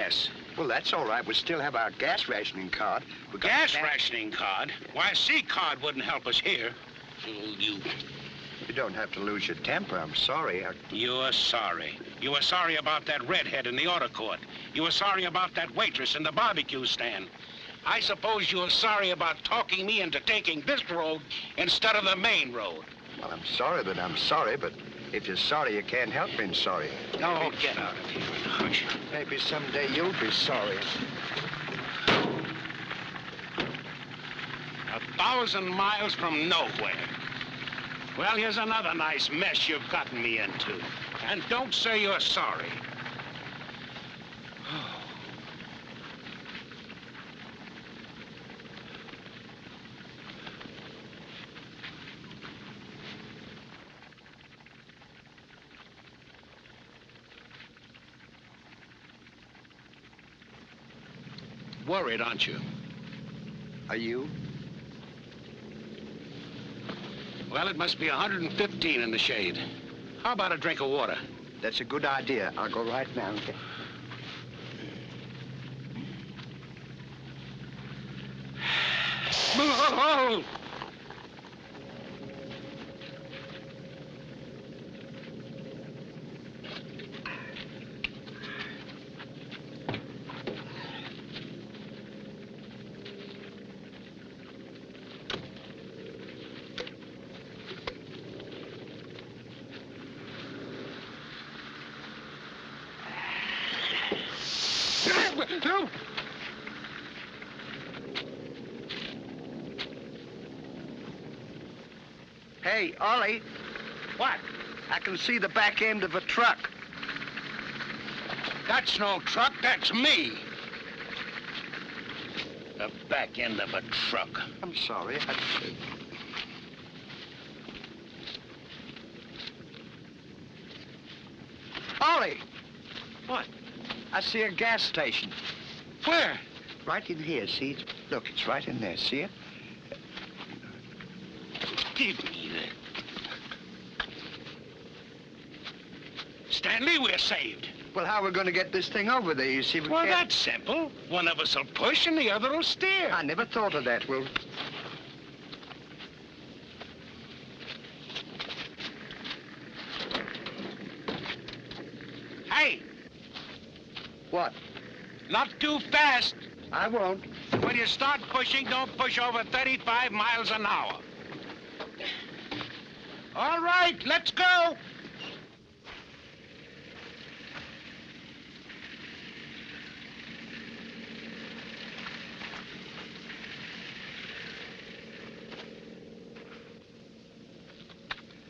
gas. Well, that's all right. We still have our gas rationing card. Gas rationing card? Why, a C card wouldn't help us here. Fool you. You don't have to lose your temper. I'm sorry. You're sorry. You were sorry about that redhead in the auto court. You were sorry about that waitress in the barbecue stand. I suppose you're sorry about talking me into taking this road instead of the main road. Well, I'm sorry that I'm sorry, but if you're sorry, you can't help being sorry. Oh, get out of here and hush. Maybe someday you'll be sorry. 1,000 miles from nowhere. Well, here's another nice mess you've gotten me into. And don't say you're sorry. Worried, aren't you? Are you? Well, it must be 115 in the shade. How about a drink of water? That's a good idea. I'll go right now. Oh! No! Hey, Ollie. What? I can see the back end of a truck. That's no truck, that's me. The back end of a truck. I'm sorry. Ollie! What? I see a gas station. Where? Right in here, see? Look, it's right in there, see it? Give me that. Stanley, we're saved. Well, how are we going to get this thing over there? You see, we Well, can't... that's simple. One of us will push and the other will steer. I never thought of that. Well... Hey! What? Not too fast. I won't. When you start pushing, don't push over 35 miles an hour. All right, let's go.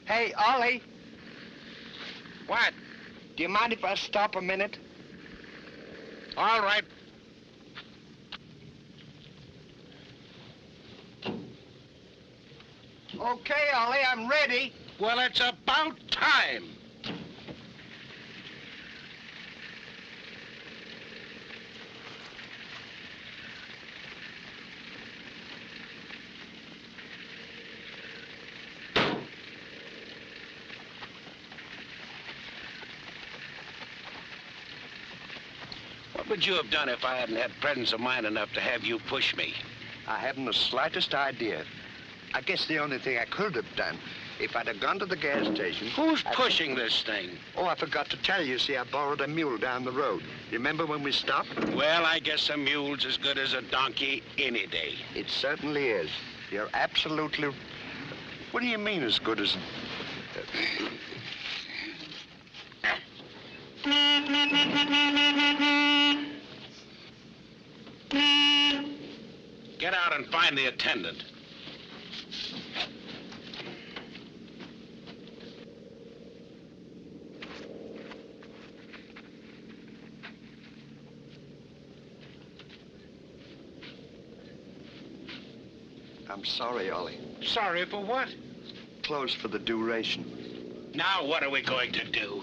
Hey, Ollie. What? Do you mind if I stop a minute? All right. Okay, Ollie, I'm ready. Well, it's about time. What would you have done if I hadn't had presence of mind enough to have you push me? I haven't the slightest idea. I guess the only thing I could have done, if I'd have gone to the gas station... Who's pushing this thing? Oh, I forgot to tell you. See, I borrowed a mule down the road. You remember when we stopped? Well, I guess a mule's as good as a donkey any day. It certainly is. You're absolutely... What do you mean as good as... Get out and find the attendant. I'm sorry, Ollie. Sorry for what? Closed for the duration. Now what are we going to do?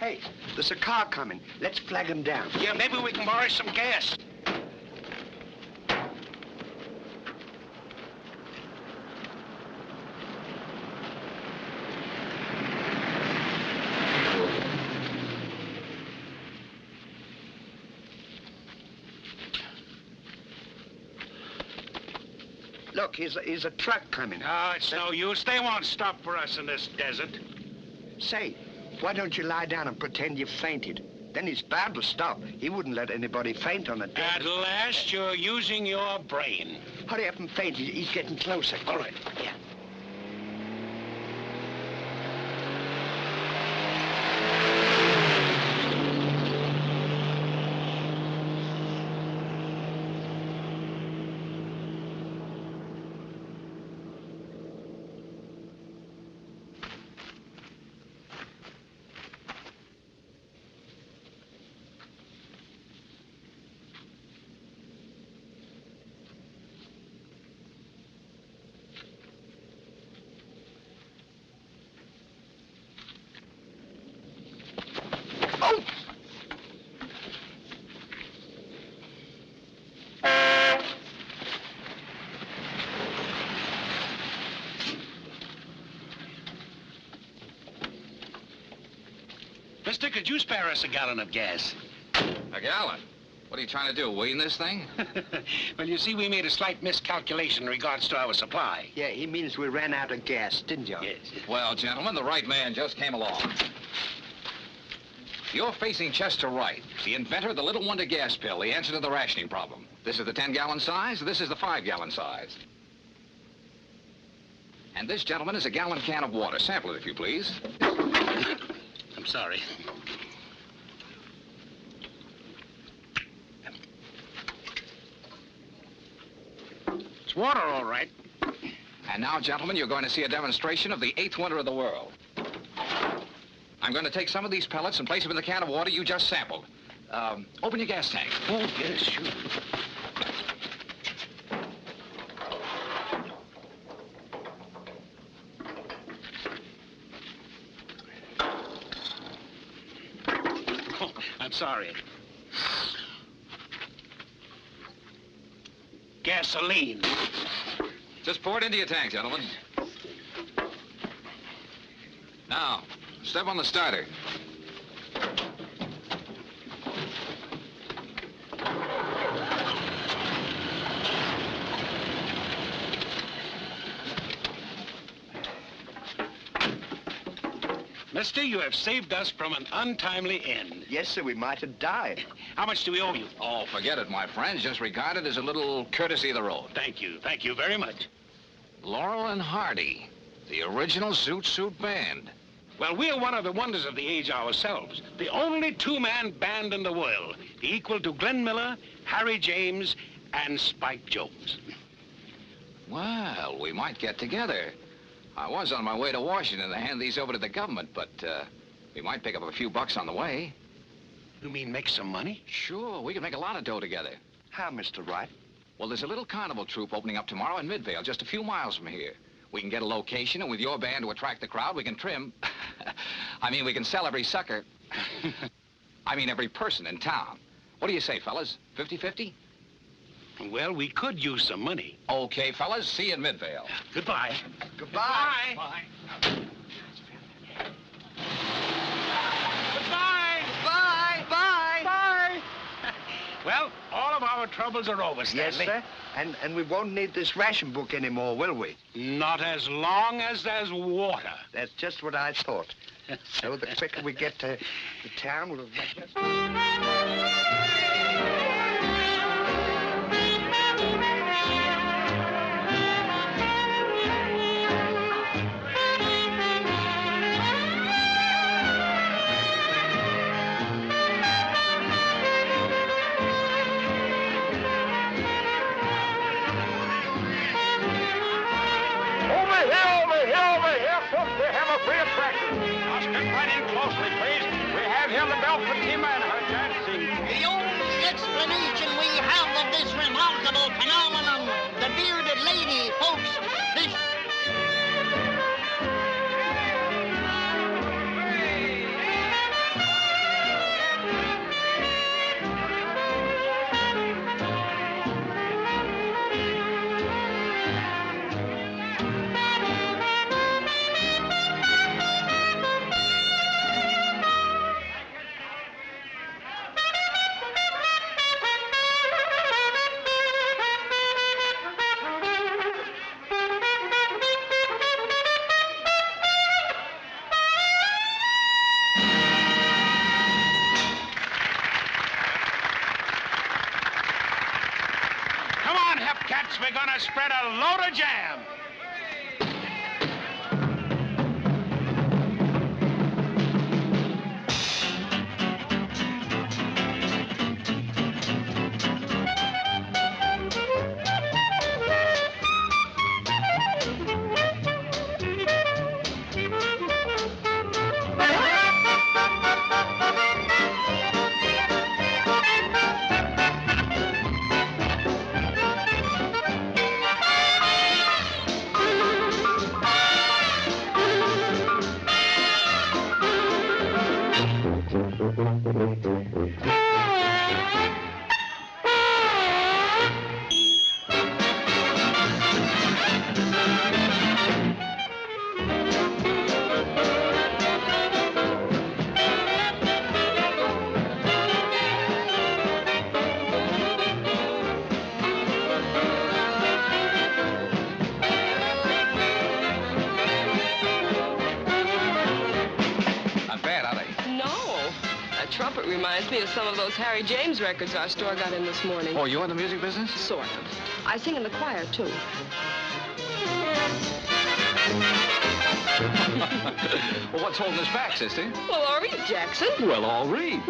Hey, there's a car coming. Let's flag him down. Yeah, maybe we can borrow some gas. Look, here's a truck coming. Oh, it's no use. They won't stop for us in this desert. Say, why don't you lie down and pretend you fainted? Then he's bound to stop. He wouldn't let anybody faint on the desert. At last, you're using your brain. Hurry up and faint. He's getting closer. All right. Yeah. Mister, could you spare us a gallon of gas? A gallon? What are you trying to do, wean this thing? Well, you see, we made a slight miscalculation in regards to our supply. Yeah, he means we ran out of gas, didn't you? Yes. Well, gentlemen, the right man just came along. You're facing Chester Wright, the inventor of the little wonder gas pill, the answer to the rationing problem. This is the 10-gallon size, this is the 5-gallon size. And this, gentleman, is a gallon can of water. Sample it, if you please. I'm sorry. It's water, all right. And now, gentlemen, you're going to see a demonstration of the 8th wonder of the world. I'm going to take some of these pellets and place them in the can of water you just sampled. Open your gas tank. Oh, yes, sure. Oh, I'm sorry. Gasoline. Just pour it into your tank, gentlemen. Now, step on the starter. Mister, you have saved us from an untimely end. Yes, sir, we might have died. How much do we owe you? Oh, forget it, my friends. Just regard it as a little courtesy of the road. Thank you very much. Laurel and Hardy, the original Zoot band. Well, we're one of the wonders of the age ourselves. The only two-man band in the world, the equal to Glenn Miller, Harry James, and Spike Jones. Well, we might get together. I was on my way to Washington to hand these over to the government, but we might pick up a few bucks on the way. You mean make some money? Sure, we can make a lot of dough together. How, Mr. Wright? Well, there's a little carnival troupe opening up tomorrow in Midvale, just a few miles from here. We can get a location, and with your band to attract the crowd, we can trim. I mean, we can sell every sucker. I mean, every person in town. What do you say, fellas? 50-50? Well, we could use some money. Okay, fellas. See you in Midvale. Goodbye. Goodbye. Bye. Bye. Bye. Bye. Well, all of our troubles are over, Stanley. Yes, sir. And we won't need this ration book anymore, will we? Not as long as there's water. That's just what I thought. So the quicker we get to the town, we'll... Over here, folks, we have a free attraction. Now step right in closely, please. We have here the bell Fatima and her dancing. The only explanation we have of this remarkable phenomenon, the bearded lady, folks, this... nuts, we're gonna spread a load of jam. Reminds me of some of those Harry James records our store got in this morning. Oh, you in the music business? Sort of. I sing in the choir, too. Well, what's holding us back, sister? Well, I'll read, Jackson. Well, I'll read.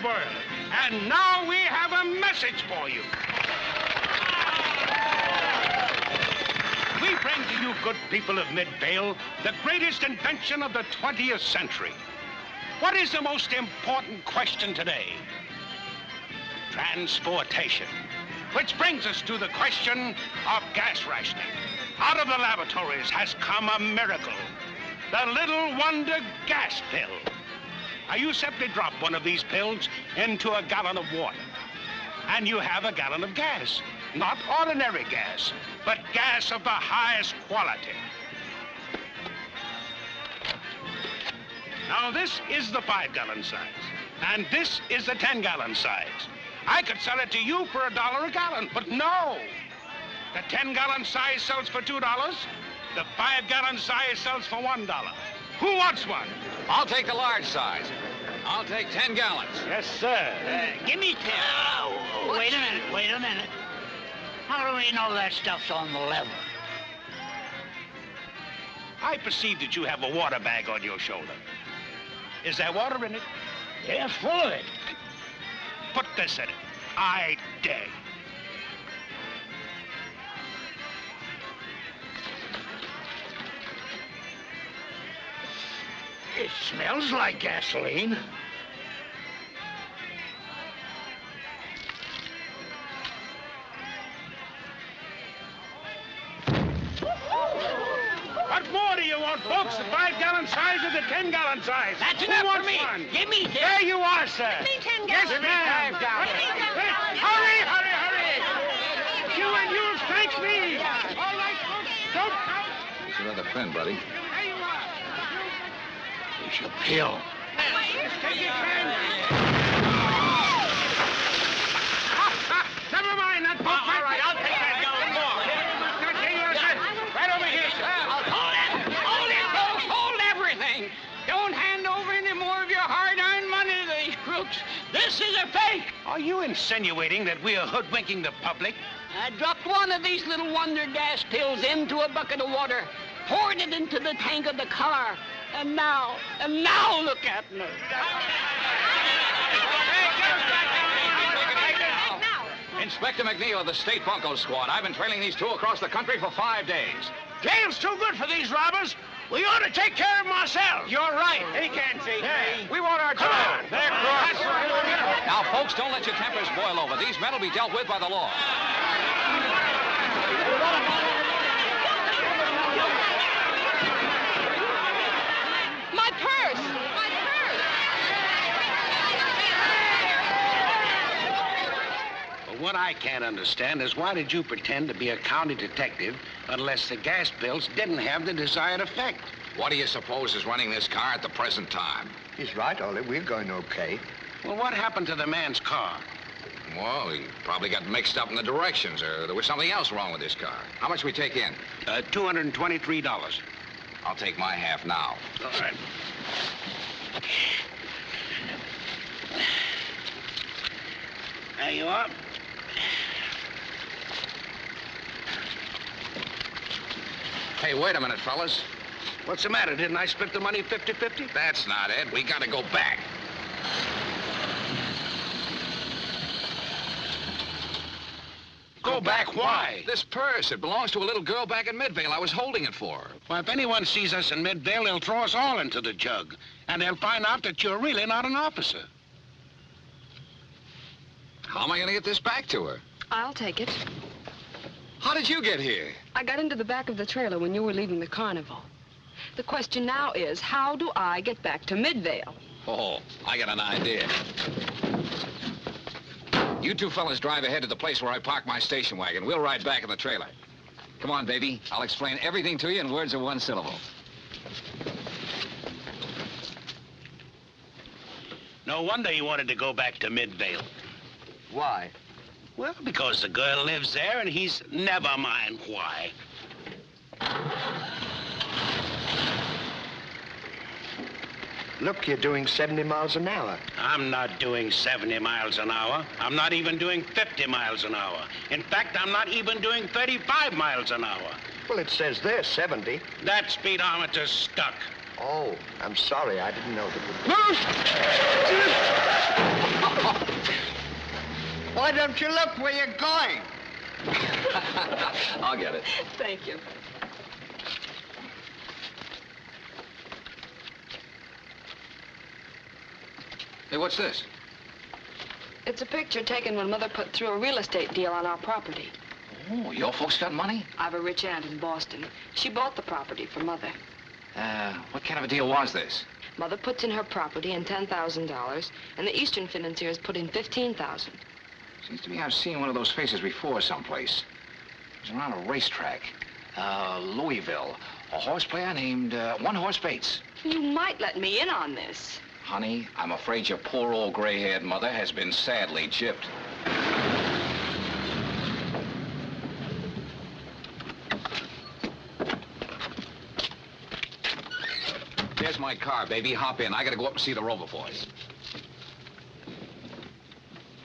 World. And now we have a message for you. We bring to you, good people of Midvale, the greatest invention of the 20th century. What is the most important question today? Transportation. Which brings us to the question of gas rationing. Out of the laboratories has come a miracle. The little wonder gas pill. Now, you simply drop one of these pills into a gallon of water, and you have a gallon of gas. Not ordinary gas, but gas of the highest quality. Now, this is the 5-gallon size, and this is the 10-gallon size. I could sell it to you for $1 a gallon, but no. The 10-gallon size sells for $2. The 5-gallon size sells for $1. Who wants one? I'll take the large size. I'll take 10 gallons. Yes, sir. Give me 10. Wait a minute. How do we know that stuff's on the level? I perceive that you have a water bag on your shoulder. Is there water in it? Yeah, full of it. Put this in it. I dare you. It smells like gasoline. What more do you want, folks? The 5-gallon size or the 10-gallon size? That's Who enough wants for me. one? Give me 10. There you are, sir. Give me 10 Yes, gallons. ma'am. Hurry, hurry, hurry. You and you'll thank me. All right, folks. Don't out. It's another pen, buddy. There you are. It's a pill. Take your time. Never mind that, folks. All right, I'll take that gallon more. Right over here, sir. Hold it, folks. Hold everything. Don't hand over any more of your hard-earned money to these crooks. This is a fake. Are you insinuating that we are hoodwinking the public? I dropped one of these little wonder gas pills into a bucket of water, poured it into the tank of the car, and now look at me. Inspector McNeil of the State Bunco Squad. I've been trailing these two across the country for 5 days. Jail's too good for these robbers. We ought to take care of them ourselves. You're right. He can't cheat me. We want our Come on. They're cross. Now, folks, don't let your tempers boil over. These men will be dealt with by the law. My purse! My purse! But what I can't understand is why did you pretend to be a county detective unless the gas pills didn't have the desired effect? What do you suppose is running this car at the present time? He's right, Ollie. We're going okay. Well, what happened to the man's car? Well, he probably got mixed up in the directions, or there was something else wrong with this car. How much we take in? $223. I'll take my half now. All right. There you are. Hey, wait a minute, fellas. What's the matter? Didn't I split the money 50-50? That's not it. We gotta go back. Go back? Why? This purse, it belongs to a little girl back in Midvale. I was holding it for her. Well, if anyone sees us in Midvale, they'll throw us all into the jug. And they'll find out that you're really not an officer. How am I gonna get this back to her? I'll take it. How did you get here? I got into the back of the trailer when you were leaving the carnival. The question now is, how do I get back to Midvale? Oh, I got an idea. You two fellas drive ahead to the place where I parked my station wagon. We'll ride back in the trailer. Come on, baby. I'll explain everything to you in words of one syllable. No wonder you wanted to go back to Midvale. Why? Well, because the girl lives there and he's never mind why. Look, you're doing 70 miles an hour. I'm not doing 70 miles an hour. I'm not even doing 50 miles an hour. In fact, I'm not even doing 35 miles an hour. Well, it says there 70. That speedometer's stuck. Oh, I'm sorry. I didn't know that. Why don't you look where you're going? I'll get it. Thank you. Hey, what's this? It's a picture taken when Mother put through a real estate deal on our property. Oh, your folks got money? I've a rich aunt in Boston. She bought the property for Mother. What kind of a deal was this? Mother puts in her property and $10,000, and the Eastern financiers put in $15,000. Seems to me I've seen one of those faces before someplace. It was around a racetrack. Louisville. A horse player named One Horse Bates. You might let me in on this. Honey, I'm afraid your poor old gray-haired mother has been sadly gypped. There's my car, baby. Hop in. I gotta go up and see the Rover boys.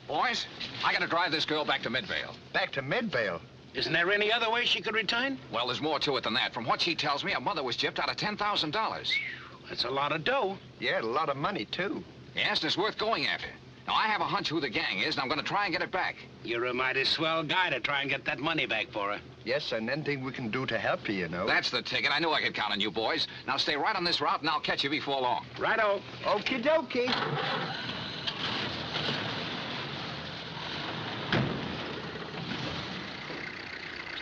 Boys, I gotta drive this girl back to Midvale. Back to Midvale? Isn't there any other way she could return? Well, there's more to it than that. From what she tells me, her mother was gypped out of $10,000. That's a lot of dough. Yeah, a lot of money, too. Yes, and it's worth going after. Now, I have a hunch who the gang is, and I'm gonna try and get it back. You're a mighty swell guy to try and get that money back for her. Yes, and anything we can do to help you, you know. That's the ticket. I knew I could count on you boys. Now, stay right on this route, and I'll catch you before long. Righto. Okie dokie.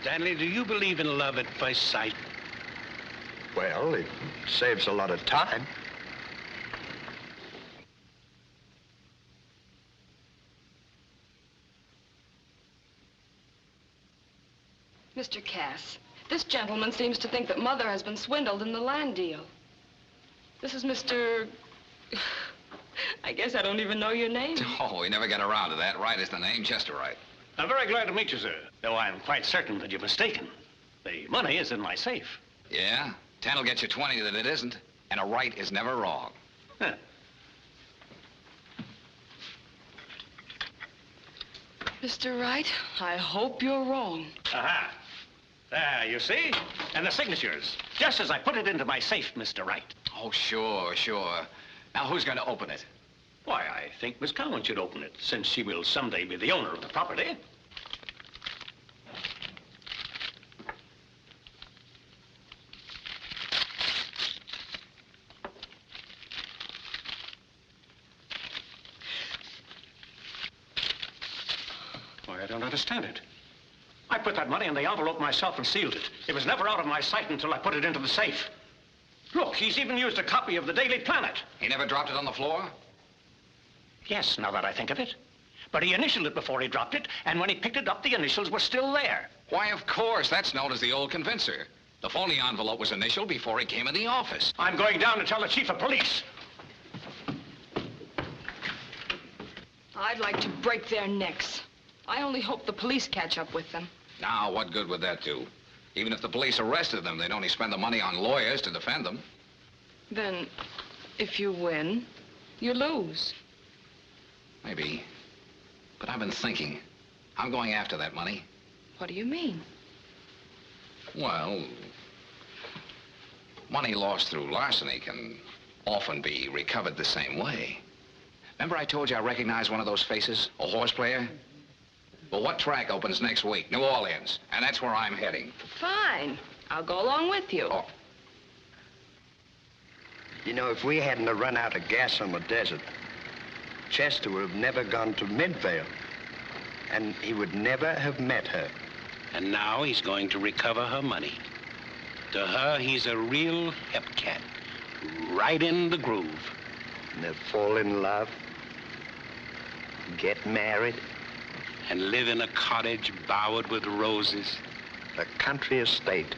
Stanley, do you believe in love at first sight? Well, it saves a lot of time. Mr. Cass, this gentleman seems to think that Mother has been swindled in the land deal. This is Mr... I guess I don't even know your name. Oh, we never get around to that. Right is the name, just right. I'm very glad to meet you, sir. Though I'm quite certain that you're mistaken. The money is in my safe. Yeah? 10 will get you 20 that it isn't. And a right is never wrong. Huh. Mr. Wright, I hope you're wrong. Aha. There, you see? And the signatures. Just as I put it into my safe, Mr. Wright. Oh, sure, sure. Now, who's going to open it? Why, I think Miss Cowan should open it, since she will someday be the owner of the property. understand it. I put that money in the envelope myself and sealed it. It was never out of my sight until I put it into the safe. Look, he's even used a copy of the Daily Planet. He never dropped it on the floor? Yes, now that I think of it. But he initialed it before he dropped it, and when he picked it up, the initials were still there. Why, of course. That's known as the old convincer. The phony envelope was initialed before he came in the office. I'm going down to tell the chief of police. I'd like to break their necks. I only hope the police catch up with them. Now, what good would that do? Even if the police arrested them, they'd only spend the money on lawyers to defend them. Then, if you win, you lose. Maybe. But I've been thinking. I'm going after that money. What do you mean? Well, money lost through larceny can often be recovered the same way. Remember I told you I recognized one of those faces? A horse player? Well, what track opens next week? New Orleans. And that's where I'm heading. Fine. I'll go along with you. Oh. You know, if we hadn't have run out of gas on the desert, Chester would have never gone to Midvale. And he would never have met her. And now he's going to recover her money. To her, he's a real hep cat. Right in the groove. And they'll fall in love, get married. And live in a cottage bowered with roses. A country estate.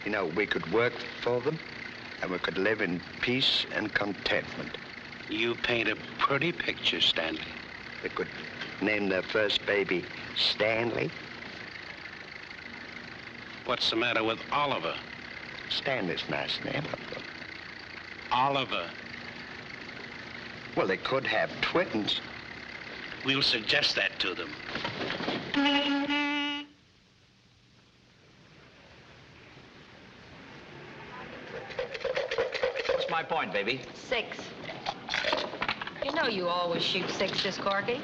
You know, we could work for them, and we could live in peace and contentment. You paint a pretty picture, Stanley. They could name their first baby Stanley. What's the matter with Oliver? Stanley's a nice name. Oliver. Well, they could have twins. We'll suggest that to them. What's my point, baby? 6. You know you always shoot 6s, Corky.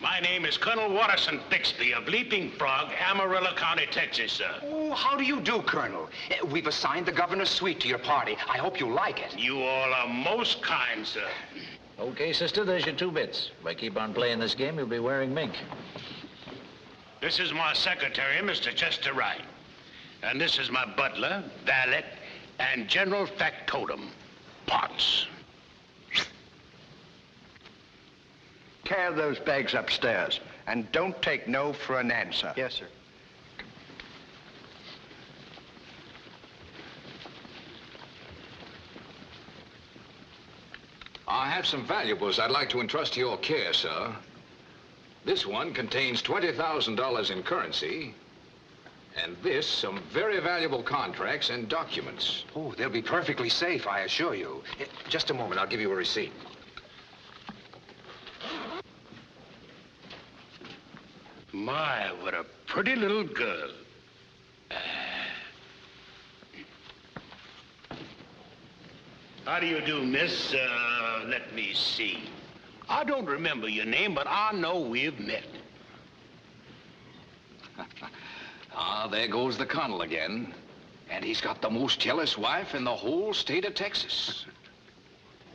My name is Colonel Watterson Bixby of Leaping Frog, Amarillo County, Texas, sir. Oh, how do you do, Colonel? We've assigned the governor's suite to your party. I hope you like it. You all are most kind, sir. Okay, sister, there's your 2 bits. If I keep on playing this game, you'll be wearing mink. This is my secretary, Mr. Chester Wright. And this is my butler, valet, and general factotum, Potts. Carry those bags upstairs, and don't take no for an answer. Yes, sir. I have some valuables I'd like to entrust to your care, sir. This one contains $20,000 in currency, and this, some very valuable contracts and documents. Oh, they'll be perfectly safe, I assure you. Just a moment, I'll give you a receipt. My, what a pretty little girl. How do you do, miss? Let me see. I don't remember your name, but I know we've met. Ah, there goes the colonel again. And he's got the most jealous wife in the whole state of Texas.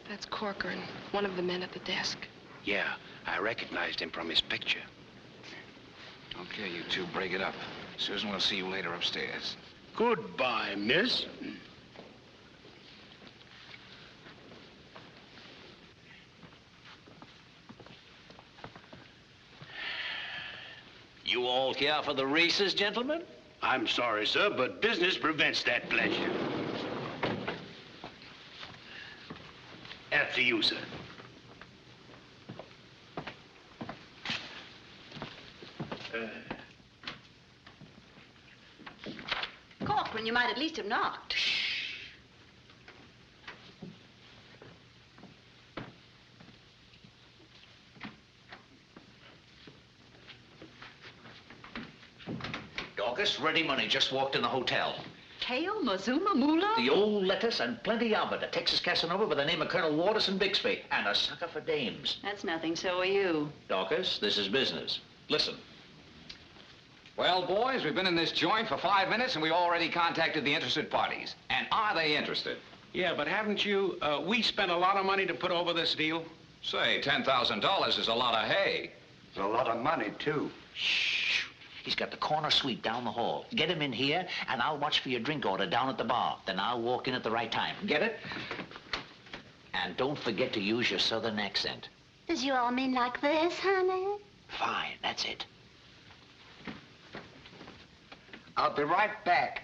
That's Corcoran, one of the men at the desk. Yeah, I recognized him from his picture. Okay, you 2, break it up. Susan, we'll see you later upstairs. Goodbye, miss. You all here for the races, gentlemen? I'm sorry, sir, but business prevents that pleasure. After you, sir. Corcoran, you might at least have knocked. Dorcas, ready money. Just walked in the hotel. Kale, Mazuma, Moolah? The old lettuce and plenty of it. A Texas Casanova by the name of Colonel Watterson Bixby. And a sucker for dames. That's nothing, so are you. Dorcas, this is business. Listen. Well, boys, we've been in this joint for 5 minutes, and we already contacted the interested parties. And are they interested? Yeah, but haven't you, we spent a lot of money to put over this deal? Say, $10,000 is a lot of hay. It's a lot of money, too. Shh. He's got the corner suite down the hall. Get him in here, and I'll watch for your drink order down at the bar. Then I'll walk in at the right time. Get it? And don't forget to use your southern accent. Does you all mean like this, honey? Fine, that's it. I'll be right back.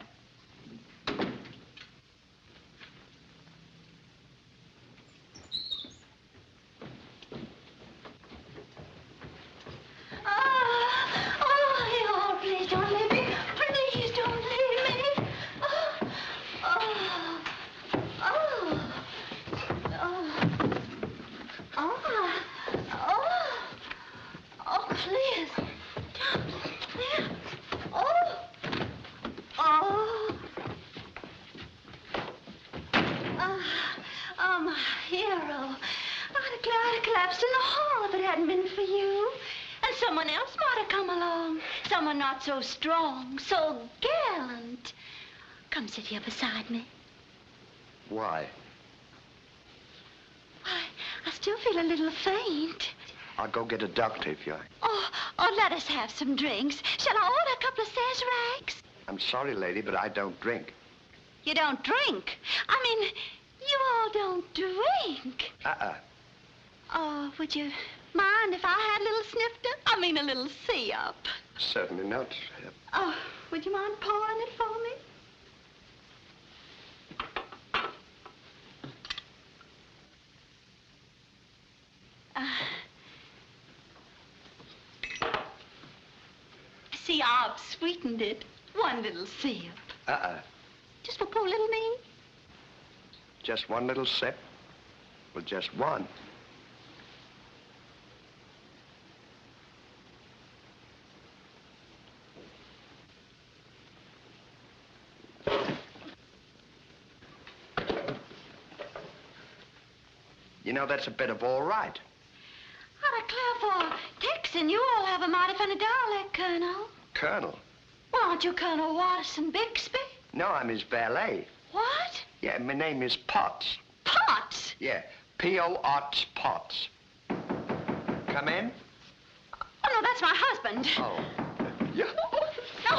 Please don't leave me. Please don't leave me. Please. Yeah. My hero. I'd have collapsed in the hall if it hadn't been for you. And someone else might have come along. Someone not so strong, so gallant. Come sit here beside me. Why? Why, I still feel a little faint. I'll go get a doctor if you like. Oh, let us have some drinks. Shall I order a couple of Sazeracs? I'm sorry, lady, but I don't drink. You don't drink? I mean, you all don't drink. Oh, would you mind if I had a little snifter? I mean, a little sip. Certainly not. Oh, would you mind pouring it for me? See, I've sweetened it. One little sip. Just for poor little me? Just one little sip? Well, just one. You know, that's a bit of all right. Out of Clair for Texan, you all have a mighty funny dialect, Colonel. Colonel? Well, aren't you Colonel Watterson Bixby? No, I'm his valet. What? Yeah, my name is Potts. Potts? Yeah, P-O-Otts Potts. Come in? Oh, no, that's my husband. Oh. Yeah. No.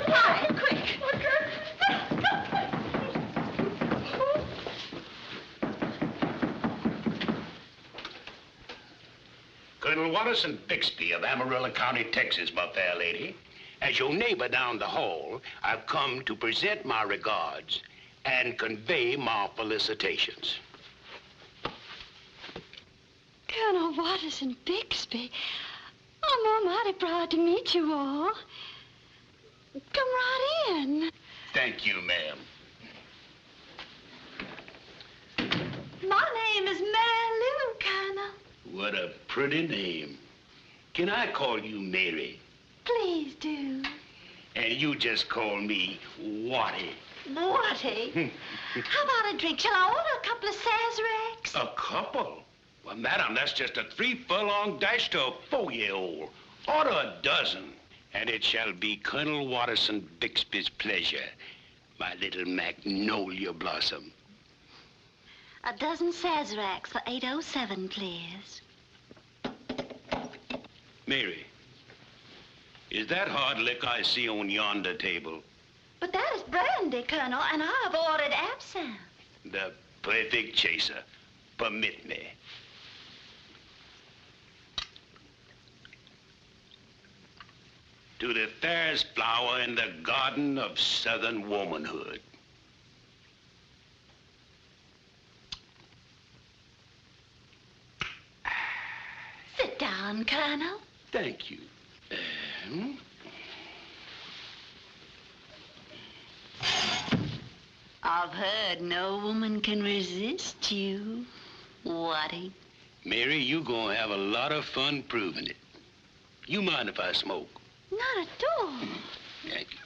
Hurry, quick. Colonel Watterson Bixby of Amarillo County, Texas, my fair lady. As your neighbor down the hall, I've come to present my regards and convey my felicitations. Colonel Watterson Bixby, I'm mighty proud to meet you all. Come right in. Thank you, ma'am. My name is Mary Lou, Colonel. What a pretty name. Can I call you Mary? Please do. And you just call me Watty. Watty? How about a drink? Shall I order a couple of Sazeracs? A couple? Well, madam, that's just a 3 furlong dash to a 4-year-old. Order a dozen. And it shall be Colonel Watterson Bixby's pleasure, my little magnolia blossom. A dozen Sazeracs for 807, please. Mary, is that hard liquor I see on yonder table? But that is brandy, Colonel, and I've ordered absinthe. The perfect chaser. Permit me. To the fairest flower in the garden of Southern womanhood. Sit down, Colonel. Thank you. I've heard no woman can resist you, Watty. Mary, you gonna have a lot of fun proving it. You mind if I smoke? Not at all. Thank you.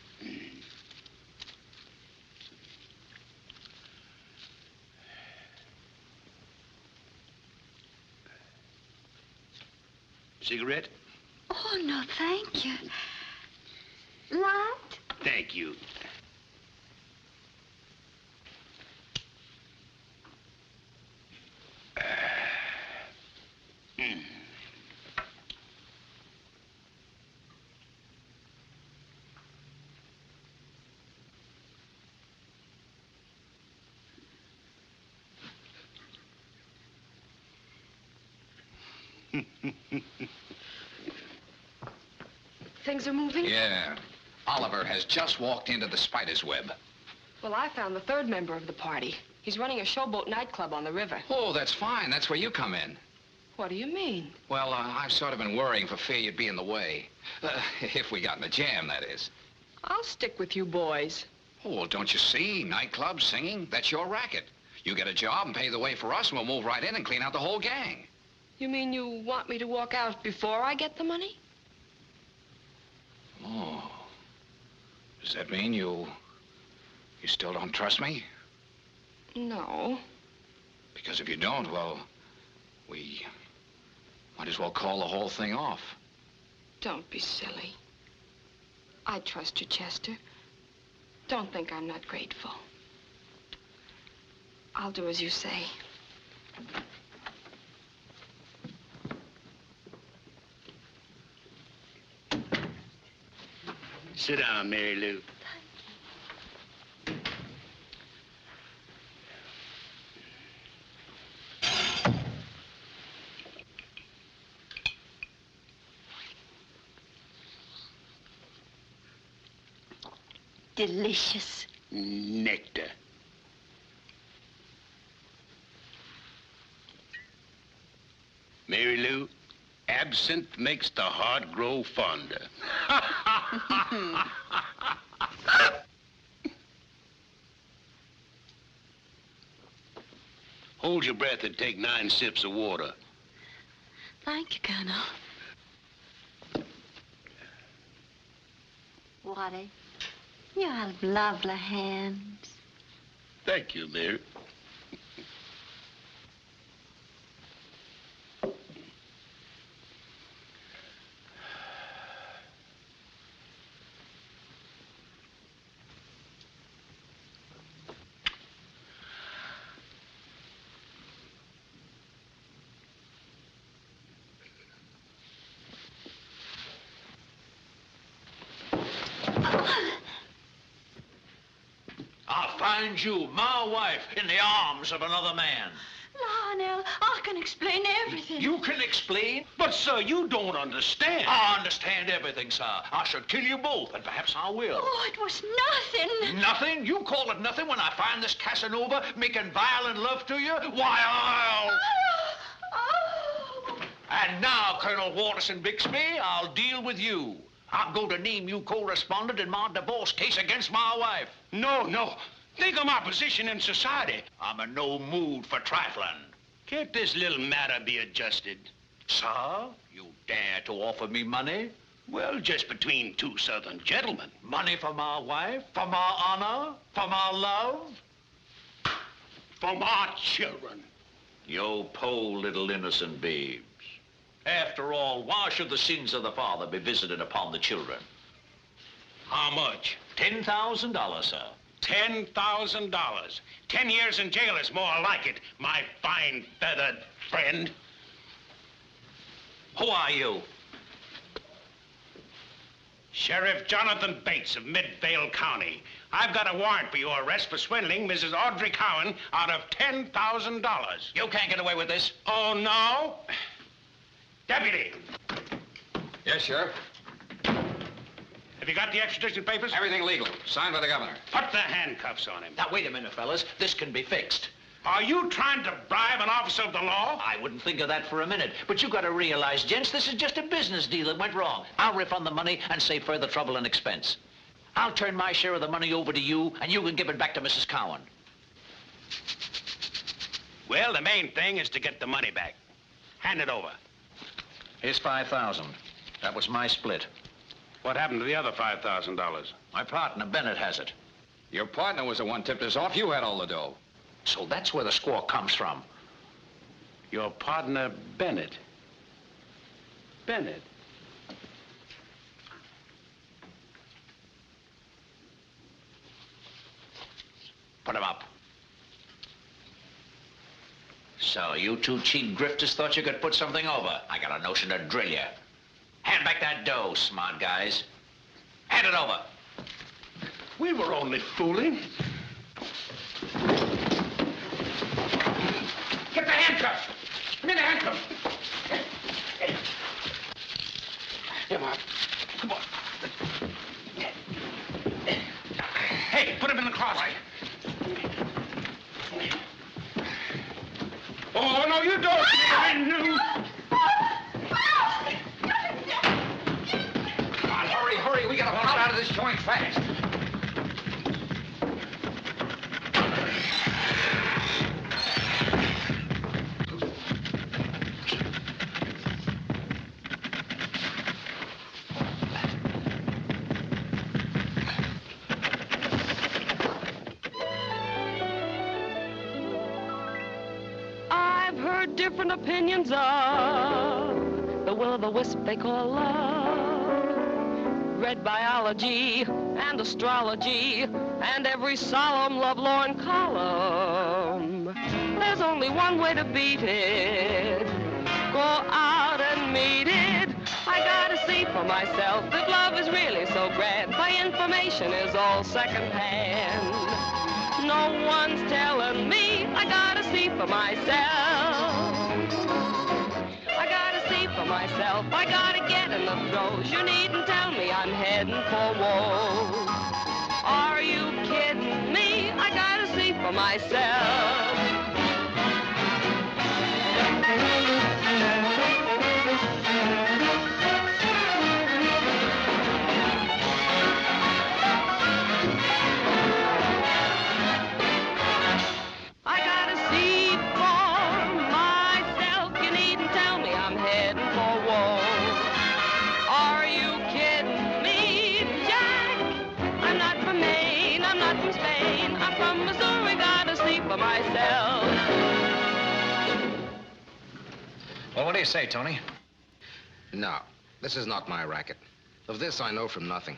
Cigarette? Oh, no, thank you. Light? Thank you. Things are moving? Yeah. Oliver has just walked into the spider's web. Well, I found the third member of the party. He's running a Showboat nightclub on the river. Oh, that's fine. That's where you come in. What do you mean? Well, I've sort of been worrying for fear you'd be in the way. If we got in a jam, that is. I'll stick with you boys. Oh, well, don't you see? Nightclub, singing, that's your racket. You get a job and pay the way for us, and we'll move right in and clean out the whole gang. You mean you want me to walk out before I get the money? Oh. Does that mean you still don't trust me? No. Because if you don't, well, we might as well call the whole thing off. Don't be silly. I trust you, Chester. Don't think I'm not grateful. I'll do as you say. Sit down, Mary Lou. Delicious. Nectar. Mary Lou, absinthe makes the heart grow fonder. Hold your breath and take 9 sips of water. Thank you, Colonel. Watty, you have lovely hands. Thank you, Mary. I'll find you, my wife, in the arms of another man. Lionel, I can explain everything. You can explain? But, sir, you don't understand. I understand everything, sir. I should kill you both, and perhaps I will. Oh, it was nothing. Nothing? You call it nothing when I find this Casanova making violent love to you? Why, I'll... Oh. And now, Colonel Watterson Bixby, I'll deal with you. I'm going to name you co-respondent in my divorce case against my wife. No, no. Think of my position in society. I'm in no mood for trifling. Can't this little matter be adjusted? Sir, you dare to offer me money? Well, just between 2 Southern gentlemen. Money for my wife? For my honor? For my love? For my children. You poor little innocent babes. After all, why should the sins of the father be visited upon the children? How much? $10,000, sir. $10,000. 10 years in jail is more like it, my fine feathered friend. Who are you? Sheriff Jonathan Bates of Midvale County. I've got a warrant for your arrest for swindling Mrs. Audrey Cowan out of $10,000. You can't get away with this. Oh, no? Deputy. Yes, Sheriff. Have you got the extradition papers? Everything legal. Signed by the governor. Put the handcuffs on him. Now, wait a minute, fellas. This can be fixed. Are you trying to bribe an officer of the law? I wouldn't think of that for a minute. But you got to realize, gents, this is just a business deal that went wrong. I'll refund the money and save further trouble and expense. I'll turn my share of the money over to you, and you can give it back to Mrs. Cowan. Well, the main thing is to get the money back. Hand it over. Here's $5,000. That was my split. What happened to the other $5,000? My partner, Bennett, has it. Your partner was the one tipped us off. You had all the dough. So that's where the score comes from. Your partner, Bennett. Bennett? Put him up. So you two cheap grifters thought you could put something over. I got a notion to drill you. Hand back that dough, smart guys. Hand it over. We were only fooling. Get the handcuffs. Give me the handcuffs. Come on. Come on. Hey, put him in the closet. Oh, no, you don't. Come on, hurry, hurry. We gotta pull out of this joint fast. Different opinions of the will-o'-the-wisp they call love. Read biology and astrology and every solemn lovelorn column. There's only one way to beat it. Go out and meet it. I gotta see for myself if love is really so grand. My information is all secondhand. No one's telling me. I gotta see for myself. Myself, I gotta get in the throes. You needn't tell me I'm heading for woes. Are you kidding me? I gotta see for myself. I gotta see for myself. You needn't tell me I'm heading for woe. Are you kidding me, Jack? I'm not from Maine, I'm not from Spain. I'm from Missouri, gotta see for myself. Well, what do you say, Tony? No, this is not my racket. Of this, I know from nothing.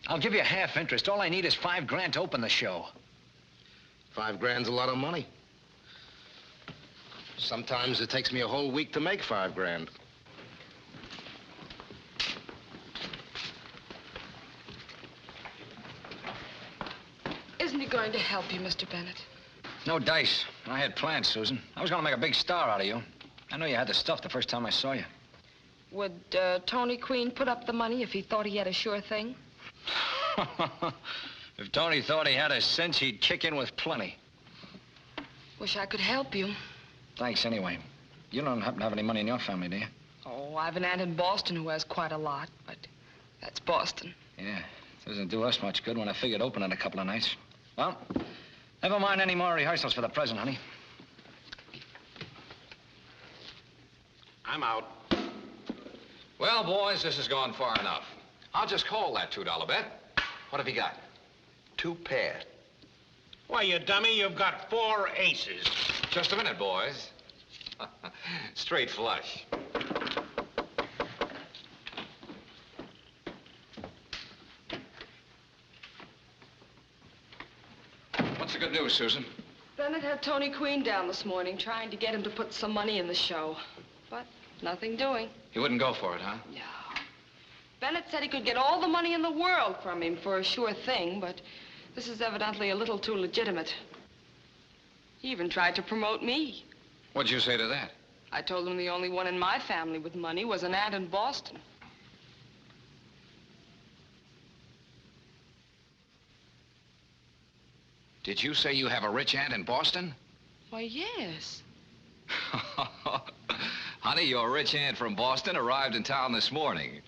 I'll give you half interest. All I need is $5,000 to open the show. $5,000's a lot of money. Sometimes it takes me a whole week to make $5,000. Isn't he going to help you, Mr. Bennett? No dice. I had plans, Susan. I was gonna make a big star out of you. I knew you had the stuff the first time I saw you. Would Tony Queen put up the money if he thought he had a sure thing? If Tony thought he had a cinch, he'd kick in with plenty. Wish I could help you. Thanks anyway. You don't happen to have any money in your family, do you? Oh, I've an aunt in Boston who has quite a lot, but that's Boston. Yeah, it doesn't do us much good when I figured opening a couple of nights. Well, never mind any more rehearsals for the present, honey. I'm out. Well, boys, this has gone far enough. I'll just call that $2 bet. What have you got? 2 pair. Why, you dummy, you've got 4 aces. Just a minute, boys. Straight flush. What's the good news, Susan? Bennett had Tony Queen down this morning, trying to get him to put some money in the show. But nothing doing. He wouldn't go for it, huh? No. Bennett said he could get all the money in the world from him for a sure thing, but this is evidently a little too legitimate. He even tried to promote me. What'd you say to that? I told him the only one in my family with money was an aunt in Boston. Did you say you have a rich aunt in Boston? Why, yes. Honey, your rich aunt from Boston arrived in town this morning.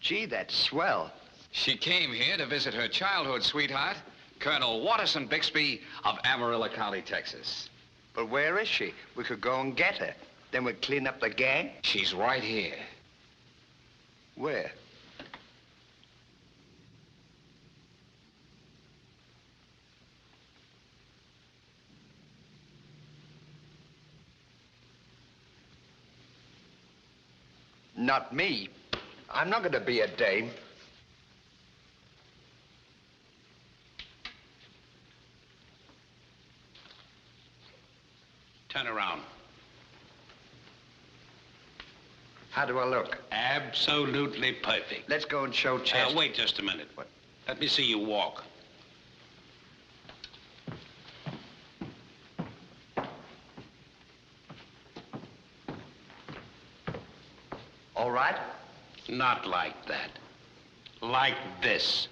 Gee, that's swell. She came here to visit her childhood sweetheart, Colonel Watterson Bixby of Amarillo County, Texas. But where is she? We could go and get her. Then we'd clean up the gang. She's right here. Where? Not me. I'm not going to be a dame. Turn around. How do I look? Absolutely perfect. Let's go and show Chester. Wait just a minute. What? Let me see you walk. All right? Not like that. Like this.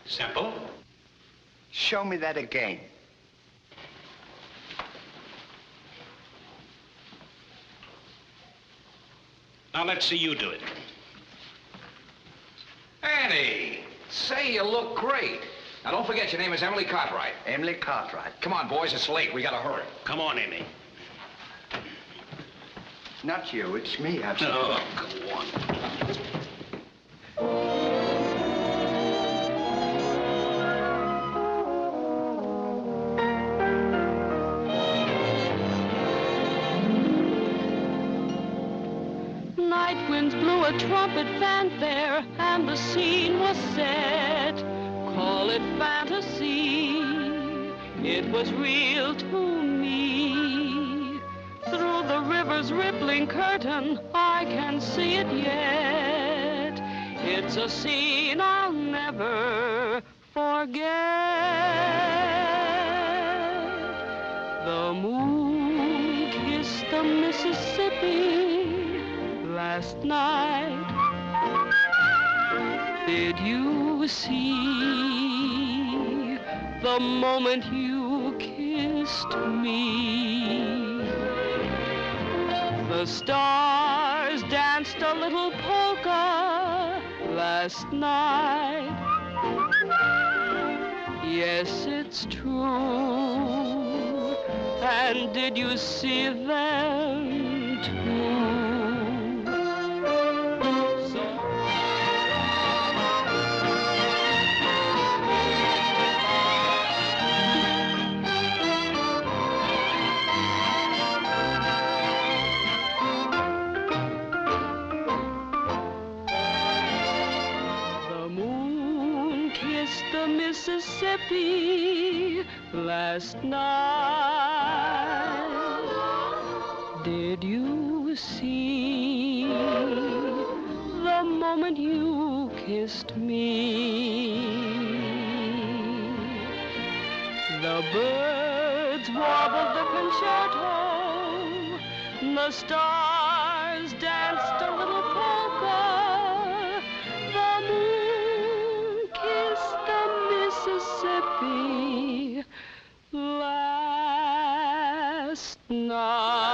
Simple. Show me that again. Now let's see you do it. Annie, say you look great. Now don't forget your name is Emily Cartwright. Emily Cartwright. Come on, boys, it's late. We gotta hurry. Come on, Amy. Not you, it's me. I've seen. Oh, go on. Night winds blew a trumpet fanfare, and the scene was set. Call it fantasy, it was real to me. Through the river's rippling curtain, I can see it yet. It's a scene I'll never forget. The moon kissed the Mississippi last night. Did you see the moment you kissed me? The stars danced a little polka last night. Yes, it's true. And did you see them too? Mississippi last night. Did you see the moment you kissed me? The birds warbled the concerto, the stars danced a little polka, the moon kissed the Mississippi last night.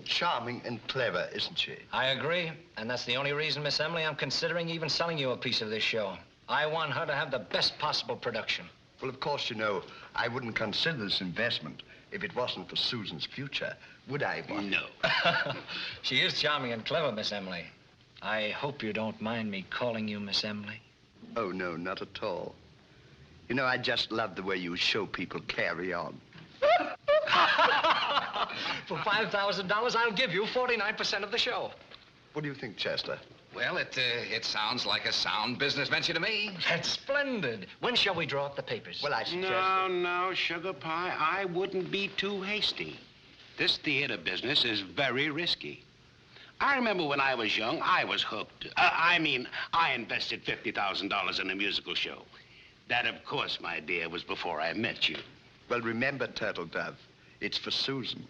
Charming and clever, isn't she? I agree, and that's the only reason, Miss Emily, I'm considering even selling you a piece of this show. I want her to have the best possible production. Well, of course, you know, I wouldn't consider this investment if it wasn't for Susan's future, would I, Bob? No. She is charming and clever, Miss Emily. I hope you don't mind me calling you Miss Emily. Oh, no, not at all. You know, I just love the way you show people carry on. For $5,000, I'll give you 49% of the show. What do you think, Chester? Well, it sounds like a sound business venture to me. That's splendid. When shall we draw up the papers? Well, I suggest... No, Sugar Pie, I wouldn't be too hasty. This theater business is very risky. I remember when I was young, I was hooked. I invested $50,000 in a musical show. That, of course, my dear, was before I met you. Well, remember, Turtle Dove, it's for Susan.